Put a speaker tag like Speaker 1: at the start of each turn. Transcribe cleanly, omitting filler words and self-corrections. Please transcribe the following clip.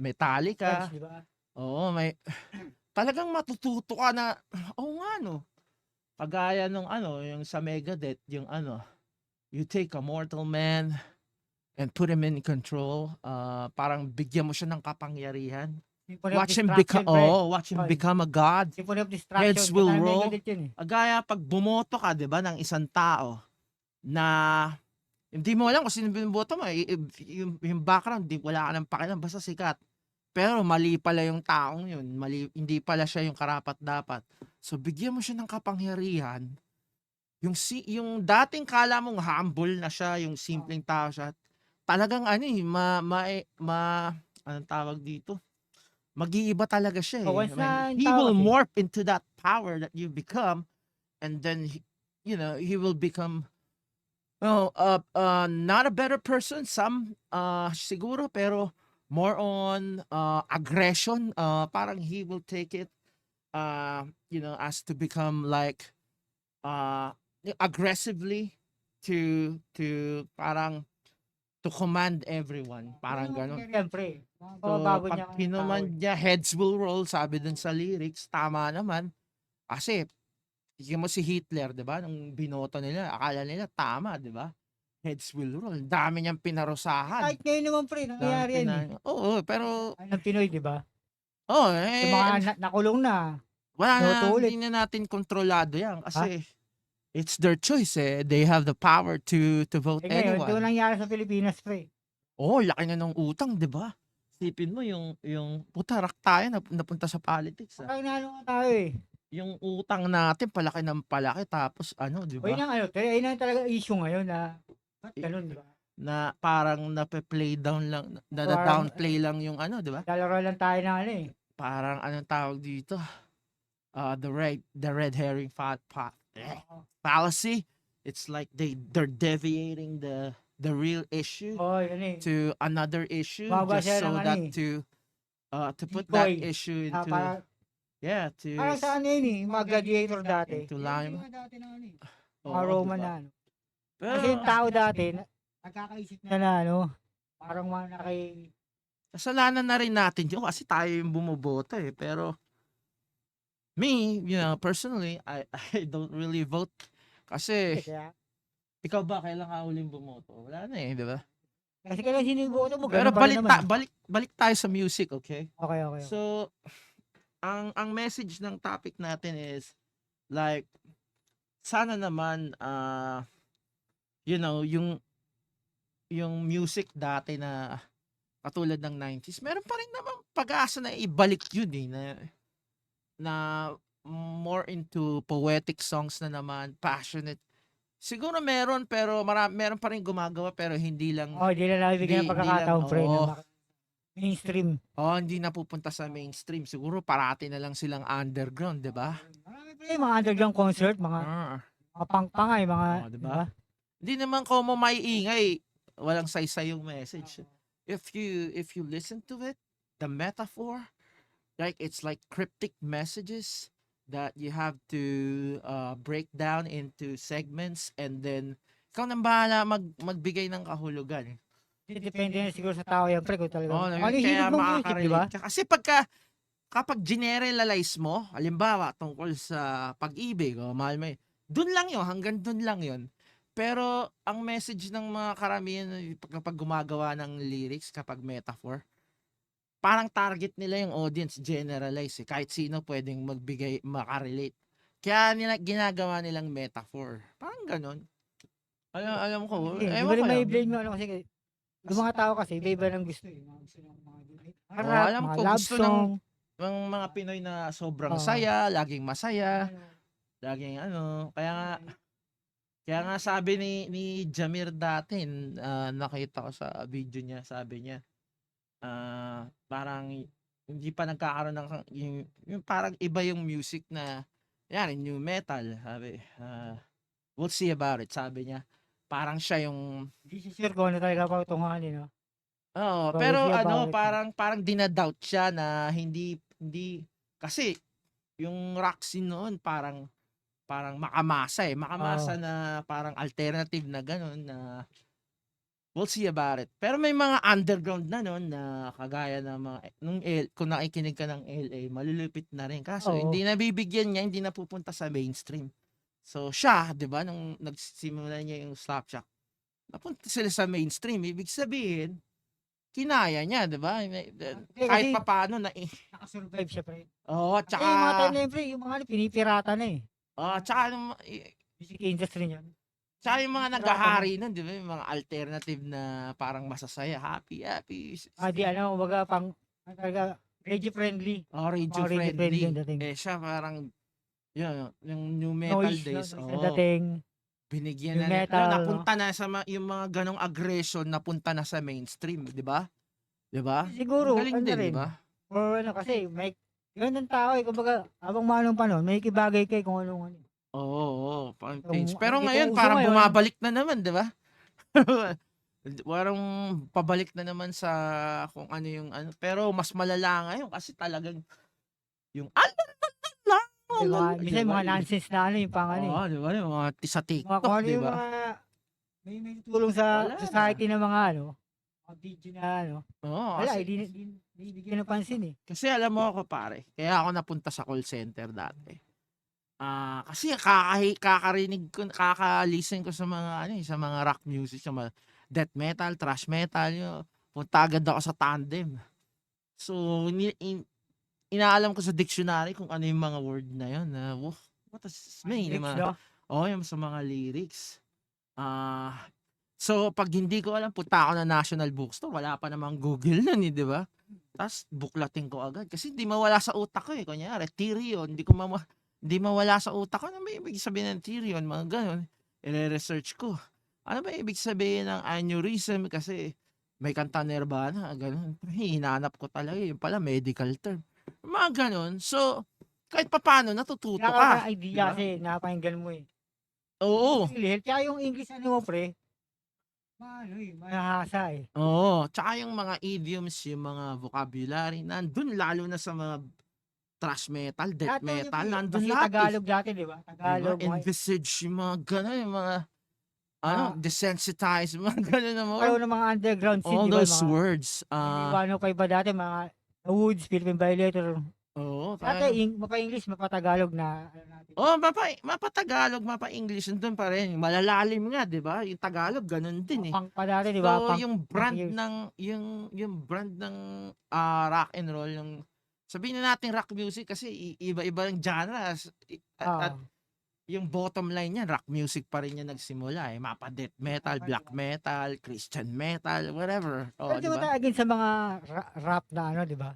Speaker 1: Metallica.
Speaker 2: Guns, di ba?
Speaker 1: Oo, may talagang matututo ka na, oo nga 'no. Kagaya nung ano, yung sa Megadeth, yung ano, "You take a mortal man and put him in control." Parang bigyan mo siya ng kapangyarihan.
Speaker 2: Symphony of
Speaker 1: Watch him
Speaker 2: Destruction, pre.
Speaker 1: watch him
Speaker 2: Oy,
Speaker 1: become a god.
Speaker 2: Symphony of Destruction,
Speaker 1: Heads
Speaker 2: kanta
Speaker 1: will
Speaker 2: ng
Speaker 1: roll.
Speaker 2: Megadeth yun, eh.
Speaker 1: Gaya 'pag bumoto ka 'di ba ng isang tao na hindi mo alam kung sino binoboto mo, yung background wala ka ng pakialam basta sikat. Pero mali pala yung taong yun, hindi pala siya yung karapat-dapat. So bigyan mo siya ng kapangyarihan, yung dating akala mong humble na siya, yung
Speaker 2: Oo.
Speaker 1: simpleng tao siya, talagang ano, anong tawag dito? Mag-iiba talaga siya,
Speaker 2: So,
Speaker 1: eh.
Speaker 2: once
Speaker 1: I mean,
Speaker 2: na yung
Speaker 1: he
Speaker 2: tao
Speaker 1: will
Speaker 2: kasi,
Speaker 1: morph into that power that you become, and then he will become, not a better person, siguro, pero more on, aggression, parang he will take it, as to become like, uh, aggressively to parang to command everyone,
Speaker 2: yun
Speaker 1: parang
Speaker 2: ang
Speaker 1: gano'n.
Speaker 2: mangyayari yan, pre.
Speaker 1: So,
Speaker 2: Mababago
Speaker 1: 'pag
Speaker 2: niya ang tao,
Speaker 1: kinumand
Speaker 2: eh.
Speaker 1: niya, heads will roll, sabi dun sa lyrics, tama naman. Kasi tignan mo si Hitler, 'di ba, nung binoto nila akala nila tama, 'di ba? Heads will roll, ang dami niyang
Speaker 2: Eh,
Speaker 1: pinarusahan,
Speaker 2: kahit ngayon naman, pre,
Speaker 1: daming
Speaker 2: nangyayari yan, eh.
Speaker 1: oo, pero
Speaker 2: Ay, ng Pinoy, di ba?
Speaker 1: oo,
Speaker 2: Yung mga nakulong na,
Speaker 1: wala na,
Speaker 2: binoto ulit.
Speaker 1: hindi na natin kontrolado 'yan
Speaker 2: Ha?
Speaker 1: kasi it's their choice, eh, they have the power to vote
Speaker 2: Eh, ngayon, ito
Speaker 1: anyone.
Speaker 2: nangyari sa Pilipinas, pre.
Speaker 1: Oo, laki na ng utang, 'di ba? Isipin mo yung putarak tayo napunta sa politics, ah.
Speaker 2: Parang inaano nga tayo, eh.
Speaker 1: Yung utang natin palaki ng palaki tapos ano, 'di
Speaker 2: O yun
Speaker 1: ba?
Speaker 2: ang ano, pre, ayun ang talagang issue ngayon na ba't
Speaker 1: I
Speaker 2: ganun, di ba?
Speaker 1: na parang nape-play down lang,
Speaker 2: Parang
Speaker 1: nada-downplay lang yung ano, 'di ba?
Speaker 2: naglalaro lang tayo ng ano, eh.
Speaker 1: Parang anong tawag dito, the red herring
Speaker 2: Oo.
Speaker 1: fallacy. It's like they're deviating the real issue
Speaker 2: Oo, yun, eh.
Speaker 1: to another issue
Speaker 2: Gumagawa
Speaker 1: just
Speaker 2: sila ng
Speaker 1: so
Speaker 2: ano,
Speaker 1: that
Speaker 2: eh,
Speaker 1: to put that
Speaker 2: decoy.
Speaker 1: issue
Speaker 2: Ah,
Speaker 1: into, yeah,
Speaker 2: parang sa ano yun, eh, yung mga gladiator dati.
Speaker 1: into
Speaker 2: Yan yung
Speaker 1: lime.
Speaker 2: mga dati na ano, eh, mga
Speaker 1: Oo, 'di
Speaker 2: Roman
Speaker 1: ba?
Speaker 2: na ano. Kasi
Speaker 1: Pero
Speaker 2: yung tao dati, nagkakaisip na ano, parang mga
Speaker 1: kasalanan na rin natin yun kasi tayo yung bumoboto, eh. Pero me, personally, I don't really vote kasi
Speaker 2: kaya,
Speaker 1: ikaw ba kailan ka huling bumoto? Wala na, eh, 'di ba?
Speaker 2: kasi kailan siniboto mo,
Speaker 1: Pero
Speaker 2: ganun pa rin naman, eh.
Speaker 1: balik tayo sa music, okay?
Speaker 2: Okay, okay, okay.
Speaker 1: So, ang message ng topic natin is like sana naman, yung music dati na katulad ng 90s meron pa rin namang pag-asa na ibalik yun, eh, na more into poetic songs na naman, passionate. Siguro meron, pero meron pa rin gumagawa pero
Speaker 2: Oo, hindi na nabibigyan ng
Speaker 1: hindi lang,
Speaker 2: pagkakataon, pre, na
Speaker 1: oo.
Speaker 2: mainstream.
Speaker 1: Oo, hindi napupunta sa mainstream. Siguro parati na lang silang underground, 'di ba?
Speaker 2: Marami, pre, mga underground concert,
Speaker 1: Ah,
Speaker 2: mga pang-pangay, mga,
Speaker 1: oh, 'di
Speaker 2: di
Speaker 1: ba?
Speaker 2: ba?
Speaker 1: Hindi naman ko mo maiingay, walang saysay yung message. If you listen to it, the metaphor, like it's like cryptic messages that you have to break down into segments, and then ikaw nang bahala magbigay ng kahulugan.
Speaker 2: Depende na siguro sa tao yan, pre, kung talagang,
Speaker 1: Oo,
Speaker 2: ano yung
Speaker 1: kaya
Speaker 2: hilig mong music, di ba?
Speaker 1: makaka-relate ka. Kasi kapag generalize mo, halimbawa tungkol sa pag-ibig o mahal mo, dun lang yun, hanggang dun lang yun. Pero ang message ng mga karamihan kapag gumagawa ng lyrics, kapag metaphor, parang target nila yung audience, generalize, eh. Kahit sino pwedeng magbigay, makarelate. Kaya ginagawa nilang metaphor. Parang ganun. Alam ko,
Speaker 2: Hindi mo
Speaker 1: ewan ko
Speaker 2: rin
Speaker 1: lang.
Speaker 2: may-blame yung ano, kasi yung mga tao kasi iba-iba ng gusto, eh. Mga gusto ng mga
Speaker 1: Oh,
Speaker 2: rap,
Speaker 1: alam
Speaker 2: mga
Speaker 1: ko
Speaker 2: love
Speaker 1: gusto
Speaker 2: song.
Speaker 1: ng mga Pinoy na sobrang
Speaker 2: Oo.
Speaker 1: saya, laging masaya,
Speaker 2: Ano,
Speaker 1: laging ano, kaya nga sabi ni Jamir dati, nakita ko sa video niya, sabi niya, parang hindi pa nagkakaroon ng yung parang iba yung music na, yan, new metal, sabi, we'll see about it, sabi niya. Parang siya yung,
Speaker 2: hindi si sure kung ano talaga patutunguhan, no?
Speaker 1: oo,
Speaker 2: But we'll
Speaker 1: pero
Speaker 2: see about
Speaker 1: ano,
Speaker 2: it.
Speaker 1: parang dinadoubt siya na hindi, kasi yung rock scene noon parang makamasa, eh.
Speaker 2: Oo.
Speaker 1: Makamasa na parang alternative na gano'n na We'll see about it. Pero may mga underground na nun na kagaya ng mga kung nakikinig ka ng LA, malulupit na rin. Kaso
Speaker 2: Oo.
Speaker 1: hindi nabibigyan niya, hindi napupunta sa mainstream. So siya, 'di ba, nung nagsimula niya yung Slapshot, napunta sila sa mainstream. Ibig sabihin, kinaya niya, 'di ba?
Speaker 2: Hindi
Speaker 1: Kahit
Speaker 2: kasi
Speaker 1: papaano
Speaker 2: nakasurvive siya pre.
Speaker 1: oo,
Speaker 2: Kasi yung mga time
Speaker 1: tsaka
Speaker 2: na yun pre, yung mga ano, pinipirata na eh.
Speaker 1: tsaka
Speaker 2: Music industry niyan.
Speaker 1: tsaka yung mga
Speaker 2: Pinipirata na.
Speaker 1: naghahari nun, 'di ba? Yung mga alternative na parang masasaya, happy, happy.
Speaker 2: Di ano, kumbaga pang ano talaga radio friendly.
Speaker 1: Radio
Speaker 2: Mga radio friendly
Speaker 1: friendly.
Speaker 2: yung dating.
Speaker 1: Siya parang yun, yung new metal
Speaker 2: Noise, no?
Speaker 1: days,
Speaker 2: Noise ang dating.
Speaker 1: binigyan
Speaker 2: New
Speaker 1: na
Speaker 2: metal, no?
Speaker 1: napunta na sa yung mga ganong aggression napunta na sa mainstream, 'di ba? 'Di ba? Ang
Speaker 2: Siguro,
Speaker 1: galing
Speaker 2: ano na
Speaker 1: din, 'di
Speaker 2: rin.
Speaker 1: ba?
Speaker 2: Or ano kasi, may ganun ang tao eh. Kumbaga, habang manong panahon, may kibagay kay kung anong ano.
Speaker 1: Oo, oo, parang change.
Speaker 2: Itong,
Speaker 1: Pero ngayon
Speaker 2: itong uso
Speaker 1: parang
Speaker 2: ngayon,
Speaker 1: bumabalik na naman, 'di ba? Parang pabalik na naman sa kung ano yung ano, pero mas malala ngayon kasi talagang yung lang,
Speaker 2: yung mga,
Speaker 1: di
Speaker 2: minsan
Speaker 1: ba?
Speaker 2: mga nonsense na ano, yung pang ano eh.
Speaker 1: Oo, di ba? Yung mga sa
Speaker 2: Mga kung
Speaker 1: TikTok,
Speaker 2: ano
Speaker 1: di
Speaker 2: yung
Speaker 1: ba?
Speaker 2: mga, may tulong sa
Speaker 1: Wala
Speaker 2: society
Speaker 1: na.
Speaker 2: ng mga ano, mga video na ano.
Speaker 1: Oo,
Speaker 2: Wala,
Speaker 1: kasi
Speaker 2: hindi bigyan ng pansin eh.
Speaker 1: kasi alam mo ako pare, kaya ako napunta sa call center dati. Kasi kakarinig ko, kaka-listen ko sa mga ano, sa mga rock music, sa mga death metal, thrash metal, yun. Punta agad ako sa Tandem. So, inaalam ko sa dictionary kung ano yung mga word na yun. What does this mean?
Speaker 2: Lyrics, no?
Speaker 1: Yung sa mga lyrics. So, pag hindi ko alam, punta ako na National Bookstore. Wala pa namang Google nun, di ba? Tapos, buklatin ko agad. Kasi hindi mawala sa utak ko eh. Kunyari, Tyrion. Hindi mawala sa utak ko. Ano ba ibig sabihin ng Tyrion? Mga ganun. I-research ko. Ano ba ibig sabihin ng aneurysm? Kasi may kanta Nirvana. Ganun. Hinanap ko talaga. Yung pala, medical term. Mga ganun. So, kahit papano, natututo
Speaker 2: Kaya ka
Speaker 1: ka.
Speaker 2: idea
Speaker 1: Diba?
Speaker 2: kasi napakinggan mo eh.
Speaker 1: Oo.
Speaker 2: Kaya yung English ano mo pre, ano eh, mahasa eh.
Speaker 1: Oo, tsaka yung mga idioms, yung mga vocabulary, nandun lalo na sa mga thrash metal, death
Speaker 2: Lahat naman
Speaker 1: metal,
Speaker 2: yung
Speaker 1: nandun
Speaker 2: kasi
Speaker 1: lahat eh.
Speaker 2: Tagalog dati, di ba?
Speaker 1: Diba?
Speaker 2: Tagalog, mga,
Speaker 1: Envisage, yung mga gano'n, yung mga,
Speaker 2: ah,
Speaker 1: desensitize, mga gano'n na more.
Speaker 2: kayo ng mga underground scene,
Speaker 1: All
Speaker 2: di ba?
Speaker 1: those
Speaker 2: Mga,
Speaker 1: words.
Speaker 2: Ano pa iba dati, mga The Woods, Philippine Violator.
Speaker 1: Oo,
Speaker 2: Dati, mapa-English, mapa-Tagalog na, ano natin.
Speaker 1: mapa-Tagalog, mapa-English, nandun pa rin. Malalalim nga, di ba? Yung Tagalog, ganun din eh.
Speaker 2: Punk pa dati, di ba?
Speaker 1: So,
Speaker 2: Punk,
Speaker 1: yung
Speaker 2: punk
Speaker 1: brand
Speaker 2: years.
Speaker 1: ng yung brand ng rock and roll, yung sabihin na natin rock music kasi iba-iba yung genres at
Speaker 2: Ah,
Speaker 1: yung bottom line niya rock music pa rin yan nagsimula eh. Mapa death metal, black metal, Christian metal, whatever.
Speaker 2: pero
Speaker 1: Oh,
Speaker 2: di
Speaker 1: di
Speaker 2: ba
Speaker 1: ba?
Speaker 2: tayo again sa mga rap na ano, di ba?